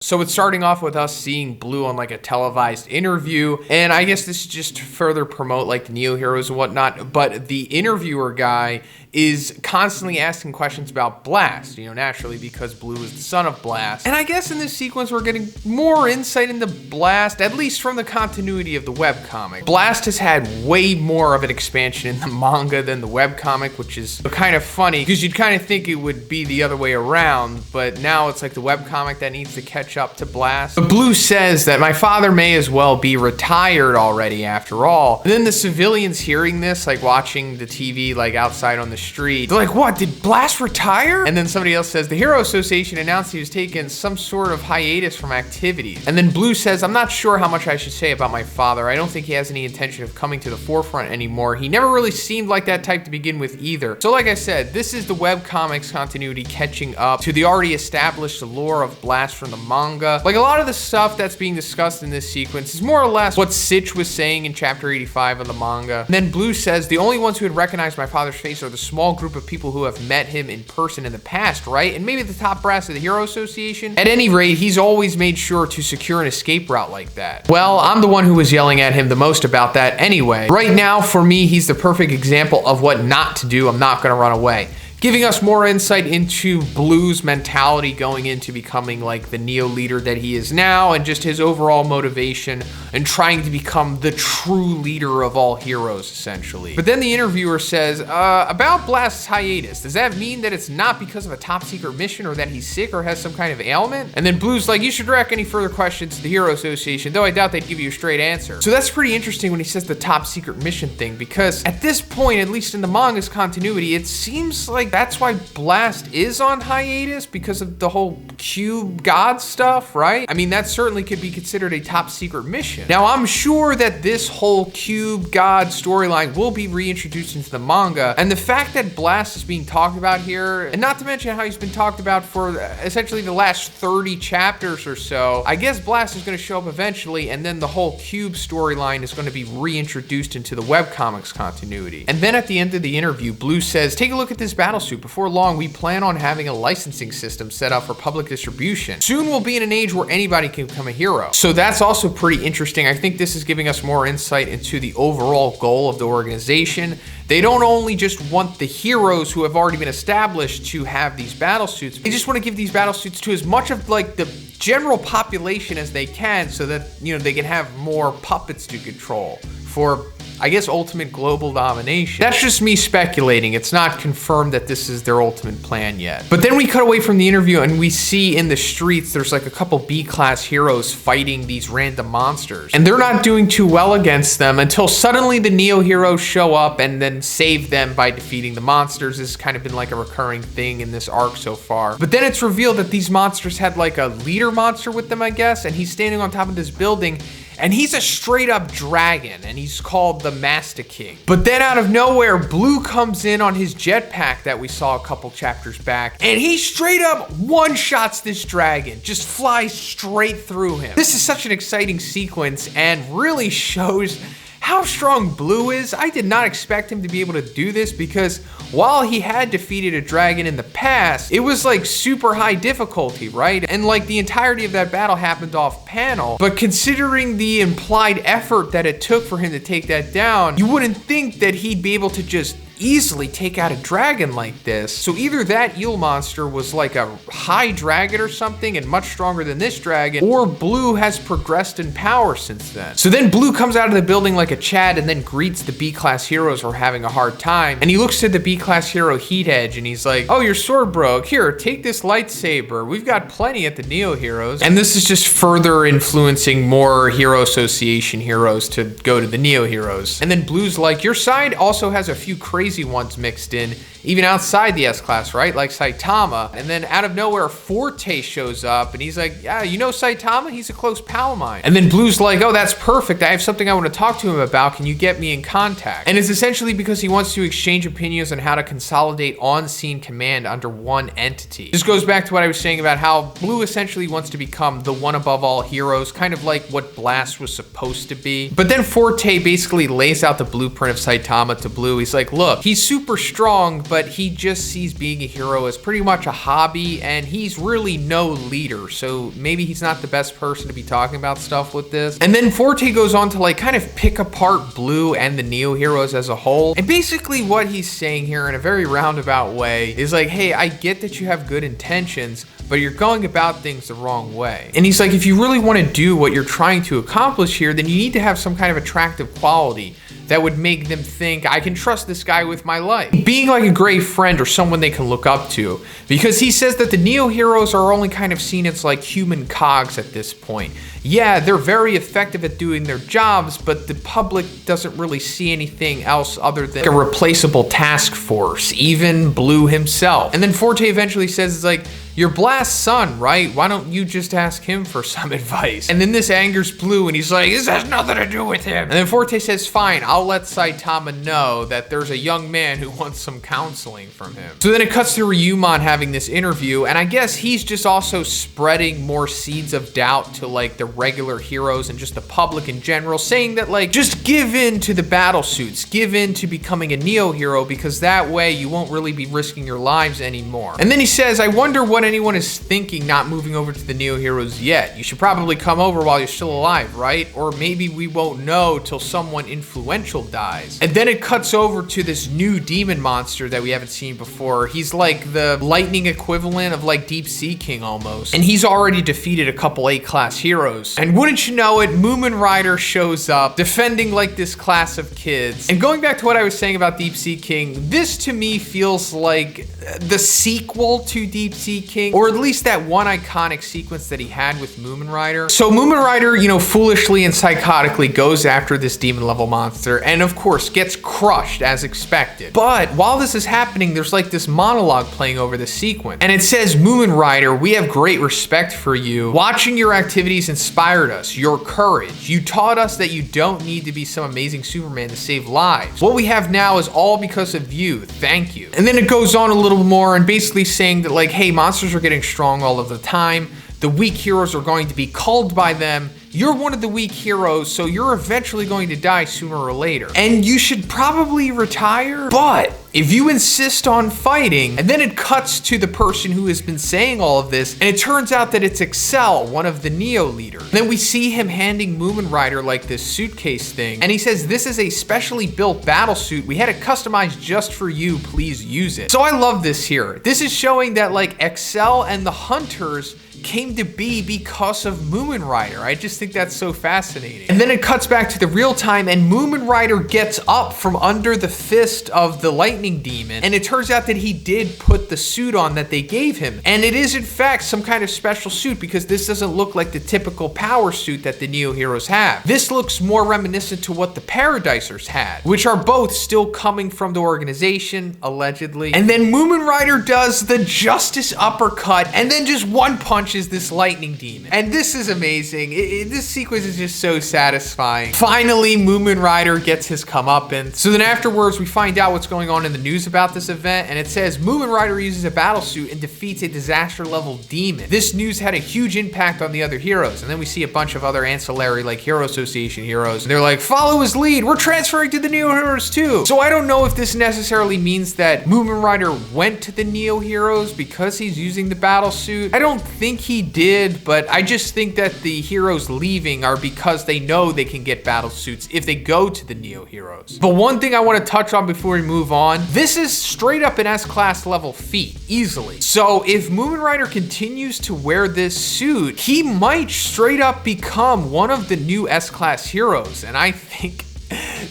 So it's starting off with us seeing Blue on like a televised interview, and I guess this is just to further promote like the Neo heroes and whatnot, but the interviewer guy is constantly asking questions about Blast, naturally because Blue is the son of Blast. And I guess in this sequence we're getting more insight into Blast, at least from the continuity of the webcomic. Blast has had way more of an expansion in the manga than the webcomic, which is kind of funny because you'd kind of think it would be the other way around, but now it's like the webcomic that needs to catch up to Blast. But Blue says that my father may as well be retired already after all. And then the civilians hearing this, like watching the TV like outside on the street, they're like, what, did Blast retire? And then somebody else says the Hero Association announced he was taking some sort of hiatus from activities. And then Blue says, I'm not sure how much I should say about my father. I don't think he has any intention of coming to the forefront anymore. He never really seemed like that type to begin with either. So like I said, this is the webcomics continuity catching up to the already established lore of Blast from the manga. Like a lot of the stuff that's being discussed in this sequence is more or less what Sitch was saying in chapter 85 of the manga. And then Blue says the only ones who had recognized my father's face are the small group of people who have met him in person in the past, right? And maybe the top brass of the Hero Association. At any rate, he's always made sure to secure an escape route like that. Well, I'm the one who was yelling at him the most about that anyway. Right now, for me, he's the perfect example of what not to do. I'm not gonna run away. Giving us more insight into Blue's mentality going into becoming like the Neo leader that he is now, and just his overall motivation and trying to become the true leader of all heroes, essentially. But then the interviewer says, about Blast's hiatus, does that mean that it's not because of a top secret mission or that he's sick or has some kind of ailment? And then Blue's like, you should direct any further questions to the Hero Association, though I doubt they'd give you a straight answer. So that's pretty interesting when he says the top secret mission thing, because at this point, at least in the manga's continuity, it seems like that's why Blast is on hiatus, because of the whole Cube God stuff, right? I mean, that certainly could be considered a top secret mission. Now, I'm sure that this whole Cube God storyline will be reintroduced into the manga, and the fact that Blast is being talked about here, and not to mention how he's been talked about for essentially the last 30 chapters or so, I guess Blast is going to show up eventually, and then the whole Cube storyline is going to be reintroduced into the webcomics continuity. And then at the end of the interview, Blue says, take a look at this battle suit. Before long, we plan on having a licensing system set up for public distribution. Soon we'll be in an age where anybody can become a hero. So that's also pretty interesting. I think this is giving us more insight into the overall goal of the organization. They don't only just want the heroes who have already been established to have these battle suits. They just want to give these battle suits to as much of like the general population as they can, so that, they can have more puppets to control for, I guess, ultimate global domination. That's just me speculating. It's not confirmed that this is their ultimate plan yet. But then we cut away from the interview and we see in the streets, there's like a couple B-class heroes fighting these random monsters. And they're not doing too well against them until suddenly the Neo heroes show up and then save them by defeating the monsters. This has kind of been like a recurring thing in this arc so far. But then it's revealed that these monsters had like a leader monster with them, I guess, and he's standing on top of this building. And he's a straight up dragon, and he's called the Master King. But then out of nowhere, Blue comes in on his jetpack that we saw a couple chapters back, and he straight up one-shots this dragon, just flies straight through him. This is such an exciting sequence and really shows how strong Blue is. I did not expect him to be able to do this, because while he had defeated a dragon in the past, it was like super high difficulty, right? And like the entirety of that battle happened off panel. But considering the implied effort that it took for him to take that down, you wouldn't think that he'd be able to just easily take out a dragon like this. So either that eel monster was like a high dragon or something and much stronger than this dragon, or Blue has progressed in power since then. So then Blue comes out of the building like a Chad and then greets the B-class heroes who are having a hard time. And he looks at the B-class hero Heat Edge and he's like, oh, your sword broke. Here, take this lightsaber. We've got plenty at the Neo heroes. And this is just further influencing more Hero Association heroes to go to the Neo heroes. And then Blue's like, your side also has a few crazy ones mixed in, even outside the S-Class, right? Like Satiama. And then out of nowhere, Forte shows up and he's like, yeah, you know Satiama? He's a close pal of mine. And then Blue's like, oh, that's perfect. I have something I want to talk to him about. Can you get me in contact? And it's essentially because he wants to exchange opinions on how to consolidate on-scene command under one entity. This goes back to what I was saying about how Blue essentially wants to become the one above all heroes, kind of like what Blast was supposed to be. But then Forte basically lays out the blueprint of Saitama to Blue. He's like, look, he's super strong, but he just sees being a hero as pretty much a hobby, and he's really no leader, so maybe he's not the best person to be talking about stuff with this. And then Forte goes on to like kind of pick apart Blue and the Neo heroes as a whole, and basically what he's saying here in a very roundabout way is like, hey, I get that you have good intentions, but you're going about things the wrong way. And he's like, if you really want to do what you're trying to accomplish here, then you need to have some kind of attractive quality that would make them think, I can trust this guy with my life. Being like a great friend or someone they can look up to. Because he says that the Neo heroes are only kind of seen as like human cogs at this point. Yeah, they're very effective at doing their jobs, but the public doesn't really see anything else other than a replaceable task force, even Blue himself. And then Forte eventually says, it's like, your Blast's son, right? Why don't you just ask him for some advice? And then this angers Blue, and he's like, this has nothing to do with him. And then Forte says, fine, I'll let Saitama know that there's a young man who wants some counseling from him. So then it cuts to Ryumon having this interview, and I guess he's just also spreading more seeds of doubt to like the regular heroes and just the public in general, saying that like, just give in to the battle suits, give in to becoming a Neo hero, because that way you won't really be risking your lives anymore. And then he says, I wonder what anyone is thinking not moving over to the Neo heroes yet. You should probably come over while you're still alive, right? Or maybe we won't know till someone influential dies. And then it cuts over to this new demon monster that we haven't seen before. He's like the lightning equivalent of like Deep Sea King almost. And he's already defeated a couple A-class heroes. And wouldn't you know it, Mumen Rider shows up defending like this class of kids. And going back to what I was saying about Deep Sea King, this to me feels like the sequel to Deep Sea King, or at least that one iconic sequence that he had with Mumen Rider. So Mumen Rider, you know, foolishly and psychotically goes after this demon level monster and of course gets crushed as expected. But while this is happening, there's like this monologue playing over this sequence. And it says, Mumen Rider, we have great respect for you. Watching your activities inspired us, your courage. You taught us that you don't need to be some amazing Superman to save lives. What we have now is all because of you. Thank you. And then it goes on a little more and basically saying that like, hey, monsters are getting strong all of the time. The weak heroes are going to be culled by them. You're one of the weak heroes, so you're eventually going to die sooner or later. And you should probably retire, but if you insist on fighting, and then it cuts to the person who has been saying all of this, and it turns out that it's Excel, one of the Neo leaders. And then we see him handing Mumen Rider like this suitcase thing, and he says, this is a specially built battle suit. We had it customized just for you, please use it. So I love this here. This is showing that like Excel and the Hunters came to be because of Mumen Rider. I just think that's so fascinating. And then it cuts back to the real time and Mumen Rider gets up from under the fist of the lightning demon, and it turns out that he did put the suit on that they gave him. And it is in fact some kind of special suit, because this doesn't look like the typical power suit that the Neo heroes have. This looks more reminiscent to what the Paradisers had, which are both still coming from the organization, allegedly. And then Mumen Rider does the Justice uppercut and then just one punch is this lightning demon. And this is amazing. This sequence is just so satisfying. Finally, Mumen Rider gets his comeuppance. So then afterwards, we find out what's going on in the news about this event, and it says Mumen Rider uses a battle suit and defeats a disaster level demon. This news had a huge impact on the other heroes. And then we see a bunch of other ancillary like Hero Association heroes, and they're like, follow his lead, we're transferring to the Neo heroes too. So I don't know if this necessarily means that Mumen Rider went to the Neo heroes because he's using the battle suit. I don't think he did, but I just think that the heroes leaving are because they know they can get battle suits if they go to the Neo heroes. But one thing I want to touch on before we move on, this is straight up an S-class level feat, easily. So if Mumen Rider continues to wear this suit, he might straight up become one of the new S-class heroes, and I think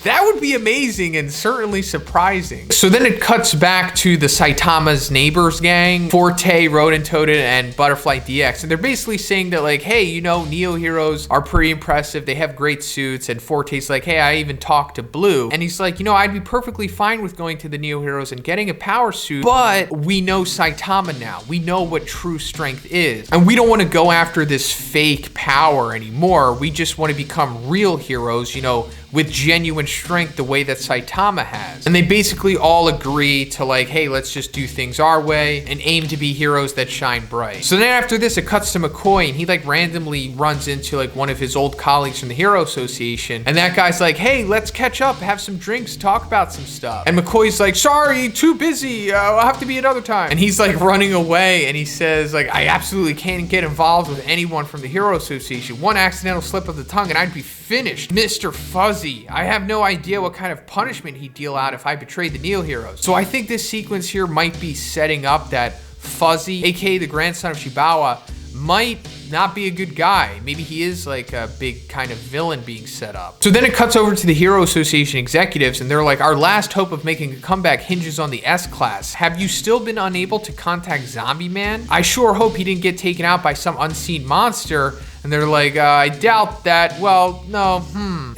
that would be amazing and certainly surprising. So then it cuts back to the Saitama's neighbors gang, Forte, Rodent Toaded, and Butterfly DX. And they're basically saying that like, hey, you know, Neo heroes are pretty impressive. They have great suits. And Forte's like, hey, I even talked to Blue. And he's like, you know, I'd be perfectly fine with going to the Neo heroes and getting a power suit, but we know Saitama now. We know what true strength is. And we don't want to go after this fake power anymore. We just want to become real heroes, you know, with genuine strength the way that Saitama has. And they basically all agree to like, hey, let's just do things our way and aim to be heroes that shine bright. So then after this, it cuts to McCoy, and he like randomly runs into like one of his old colleagues from the Hero Association, and that guy's like, hey, let's catch up, have some drinks, talk about some stuff. And McCoy's like, sorry, too busy, I'll have to be another time. And he's like running away, and he says like, I absolutely can't get involved with anyone from the Hero Association. One accidental slip of the tongue and I'd be finished. Mr. Fuzzy, I have no idea what kind of punishment he'd deal out if I betrayed the Neo Heroes. So I think this sequence here might be setting up that Fuzzy, aka the grandson of Shibawa, might not be a good guy. Maybe he is like a big kind of villain being set up. So then it cuts over to the Hero Association executives, and they're like, our last hope of making a comeback hinges on the S-Class. Have you still been unable to contact Zombieman? I sure hope he didn't get taken out by some unseen monster. And they're like, I doubt that. Well, no,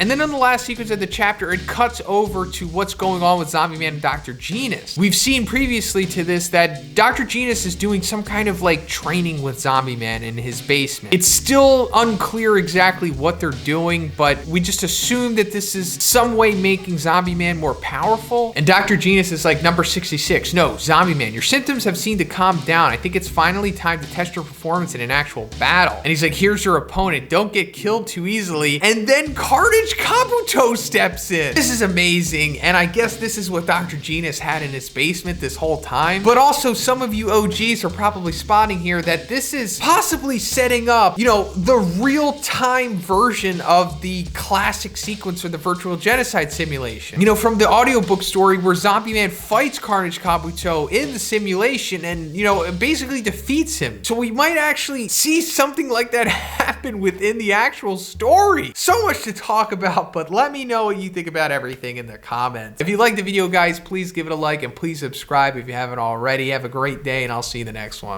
And then in the last sequence of the chapter, it cuts over to what's going on with Zombieman and Dr. Genus. We've seen previously to this that Dr. Genus is doing some kind of like training with Zombieman in his basement. It's still unclear exactly what they're doing, but we just assume that this is some way making Zombieman more powerful. And Dr. Genus is like, number 66, no, Zombieman, your symptoms have seemed to calm down. I think it's finally time to test your performance in an actual battle. And he's like, here's your opponent, don't get killed too easily. And then Carnage Kabuto steps in. This is amazing, and I guess this is what Dr. Genus had in his basement this whole time. But also, some of you OGs are probably spotting here that this is possibly setting up, you know, the real-time version of the classic sequence for the virtual genocide simulation. You know, from the audiobook story where Zombieman fights Carnage Kabuto in the simulation and, you know, basically defeats him. So we might actually see something like that happen within the actual story. So much to talk about, but let me know what you think about everything in the comments. If you liked the video, guys, please give it a like and please subscribe if you haven't already. Have a great day, and I'll see you in the next one.